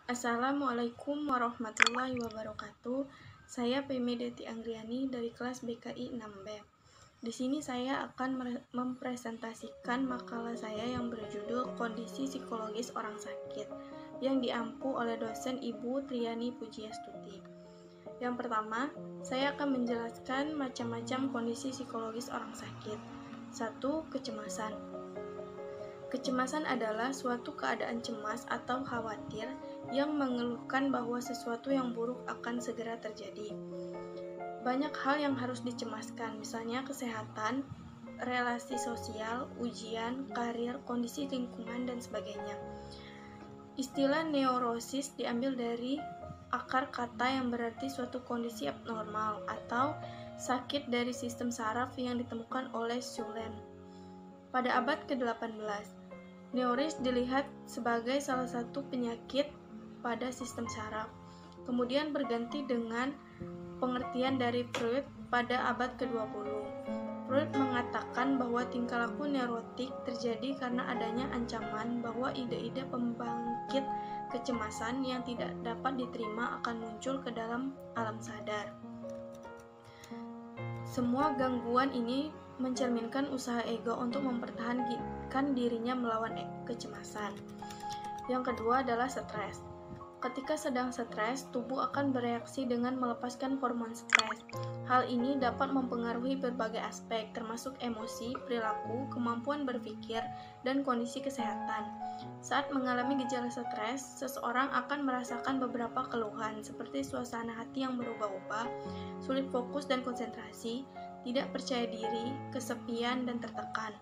Assalamualaikum warahmatullahi wabarakatuh. Saya Pemedeti Anggriani dari kelas BKI 6B. Di sini saya akan mempresentasikan makalah saya yang berjudul Kondisi Psikologis Orang Sakit yang diampu oleh dosen Ibu Triani Pujiastuti. Yang pertama, saya akan menjelaskan macam-macam kondisi psikologis orang sakit. 1. Kecemasan. Kecemasan adalah suatu keadaan cemas atau khawatir yang mengeluhkan bahwa sesuatu yang buruk akan segera terjadi. Banyak hal yang harus dicemaskan, misalnya kesehatan, relasi sosial, ujian, karir, kondisi lingkungan, dan sebagainya. Istilah neurosis diambil dari akar kata yang berarti suatu kondisi abnormal atau sakit dari sistem saraf yang ditemukan oleh Schulem. Pada abad ke-18, neurosis dilihat sebagai salah satu penyakit pada sistem saraf. Kemudian berganti dengan pengertian dari Freud pada abad ke-20. Freud mengatakan bahwa tingkah laku neurotik terjadi karena adanya ancaman bahwa ide-ide pembangkit kecemasan yang tidak dapat diterima akan muncul ke dalam alam sadar. Semua gangguan ini mencerminkan usaha ego untuk mempertahankan dirinya melawan kecemasan. Yang kedua adalah stres. Ketika sedang stres, tubuh akan bereaksi dengan melepaskan hormon stres. Hal ini dapat mempengaruhi berbagai aspek, termasuk emosi, perilaku, kemampuan berpikir, dan kondisi kesehatan. Saat mengalami gejala stres, seseorang akan merasakan beberapa keluhan, seperti suasana hati yang berubah-ubah, sulit fokus dan konsentrasi, tidak percaya diri, kesepian, dan tertekan.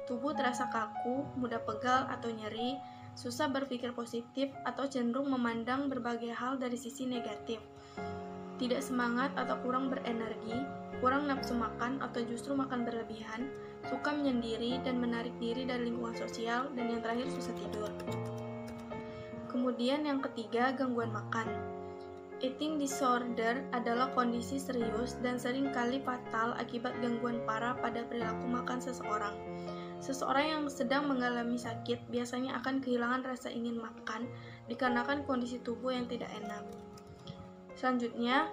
Tubuh terasa kaku, mudah pegal atau nyeri, susah berpikir positif, atau cenderung memandang berbagai hal dari sisi negatif. Tidak semangat atau kurang berenergi, kurang nafsu makan atau justru makan berlebihan, suka menyendiri dan menarik diri dari lingkungan sosial, dan yang terakhir susah tidur. Kemudian yang ketiga, gangguan makan. Eating disorder adalah kondisi serius dan seringkali fatal akibat gangguan parah pada perilaku makan seseorang. Seseorang yang sedang mengalami sakit biasanya akan kehilangan rasa ingin makan dikarenakan kondisi tubuh yang tidak enak. Selanjutnya,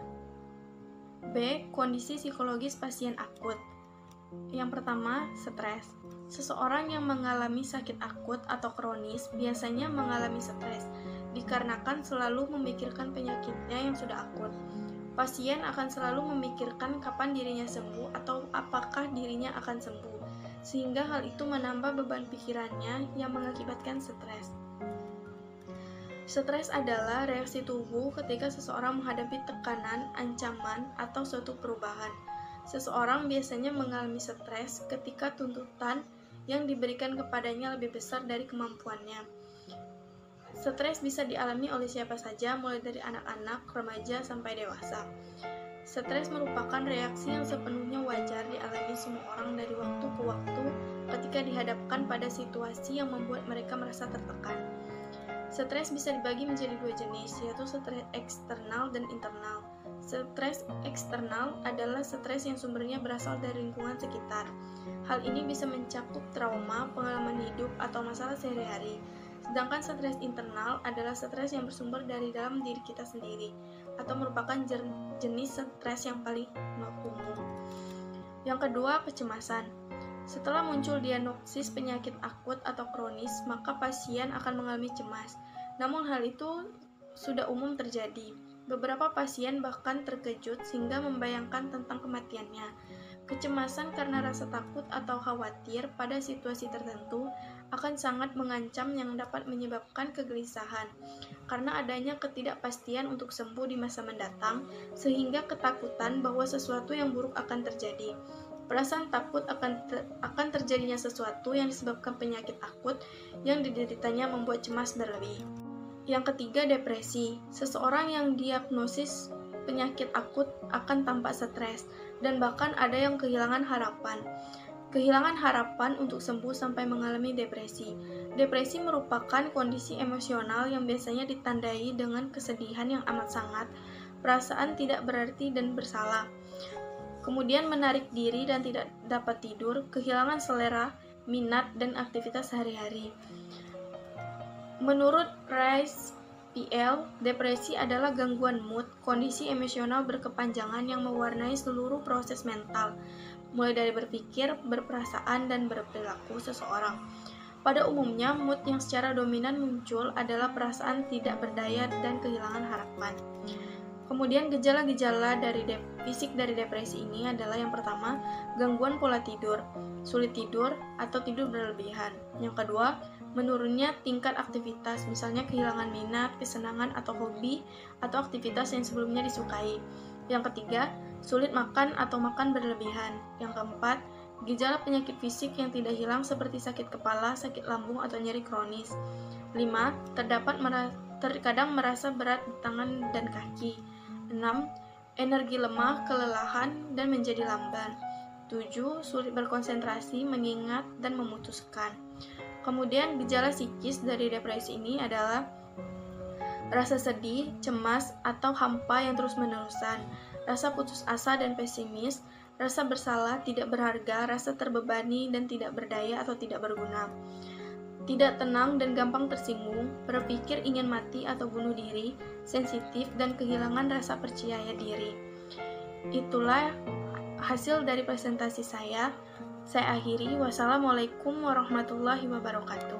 B. Kondisi psikologis pasien akut. Yang pertama, stres. Seseorang yang mengalami sakit akut atau kronis biasanya mengalami stres dikarenakan selalu memikirkan penyakitnya yang sudah akut. Pasien akan selalu memikirkan kapan dirinya sembuh atau apakah dirinya akan sembuh, sehingga hal itu menambah beban pikirannya yang mengakibatkan stres. Stres adalah reaksi tubuh ketika seseorang menghadapi tekanan, ancaman, atau suatu perubahan. Seseorang biasanya mengalami stres ketika tuntutan yang diberikan kepadanya lebih besar dari kemampuannya. Stres bisa dialami oleh siapa saja, mulai dari anak-anak, remaja, sampai dewasa. Stres merupakan reaksi yang sepenuhnya wajar dialami semua orang dari waktu ke waktu ketika dihadapkan pada situasi yang membuat mereka merasa tertekan. Stres bisa dibagi menjadi dua jenis, yaitu stres eksternal dan internal. Stres eksternal adalah stres yang sumbernya berasal dari lingkungan sekitar. Hal ini bisa mencakup trauma, pengalaman hidup, atau masalah sehari-hari. Sedangkan stres internal adalah stres yang bersumber dari dalam diri kita sendiri, atau merupakan jenis stres yang paling umum. Yang kedua, kecemasan. Setelah muncul diagnosis penyakit akut atau kronis, maka pasien akan mengalami cemas. Namun hal itu sudah umum terjadi. Beberapa pasien bahkan terkejut sehingga membayangkan tentang kematiannya. Kecemasan karena rasa takut atau khawatir pada situasi tertentu akan sangat mengancam yang dapat menyebabkan kegelisahan karena adanya ketidakpastian untuk sembuh di masa mendatang, sehingga ketakutan bahwa sesuatu yang buruk akan terjadi. Perasaan takut akan terjadinya sesuatu yang disebabkan penyakit akut yang dideritanya membuat cemas berlebih. Yang ketiga, depresi. Seseorang yang diagnosis penyakit akut akan tampak stres dan bahkan ada yang kehilangan harapan. Kehilangan harapan untuk sembuh sampai mengalami depresi. Depresi merupakan kondisi emosional yang biasanya ditandai dengan kesedihan yang amat sangat, perasaan tidak berarti dan bersalah, kemudian menarik diri dan tidak dapat tidur, kehilangan selera, minat, dan aktivitas sehari-hari. Menurut Rice PL, depresi adalah gangguan mood, kondisi emosional berkepanjangan yang mewarnai seluruh proses mental, mulai dari berpikir, berperasaan, dan berperilaku seseorang. Pada umumnya, mood yang secara dominan muncul adalah perasaan tidak berdaya dan kehilangan harapan. Kemudian gejala-gejala fisik dari depresi ini adalah yang pertama, gangguan pola tidur, sulit tidur atau tidur berlebihan. Yang kedua, menurunnya tingkat aktivitas, misalnya kehilangan minat, kesenangan atau hobi atau aktivitas yang sebelumnya disukai. Yang ketiga, sulit makan atau makan berlebihan. Yang keempat, gejala penyakit fisik yang tidak hilang seperti sakit kepala, sakit lambung atau nyeri kronis. 5. Terkadang merasa berat di tangan dan kaki. 6. Energi lemah, kelelahan, dan menjadi lamban. 7. Sulit berkonsentrasi, mengingat, dan memutuskan. Kemudian gejala psikis dari depresi ini adalah rasa sedih, cemas, atau hampa yang terus-menerusan, rasa putus asa dan pesimis, rasa bersalah, tidak berharga, rasa terbebani dan tidak berdaya atau tidak berguna, tidak tenang dan gampang tersinggung, berpikir ingin mati atau bunuh diri, sensitif, dan kehilangan rasa percaya diri. Itulah hasil dari presentasi saya. Saya akhiri. Wassalamualaikum warahmatullahi wabarakatuh.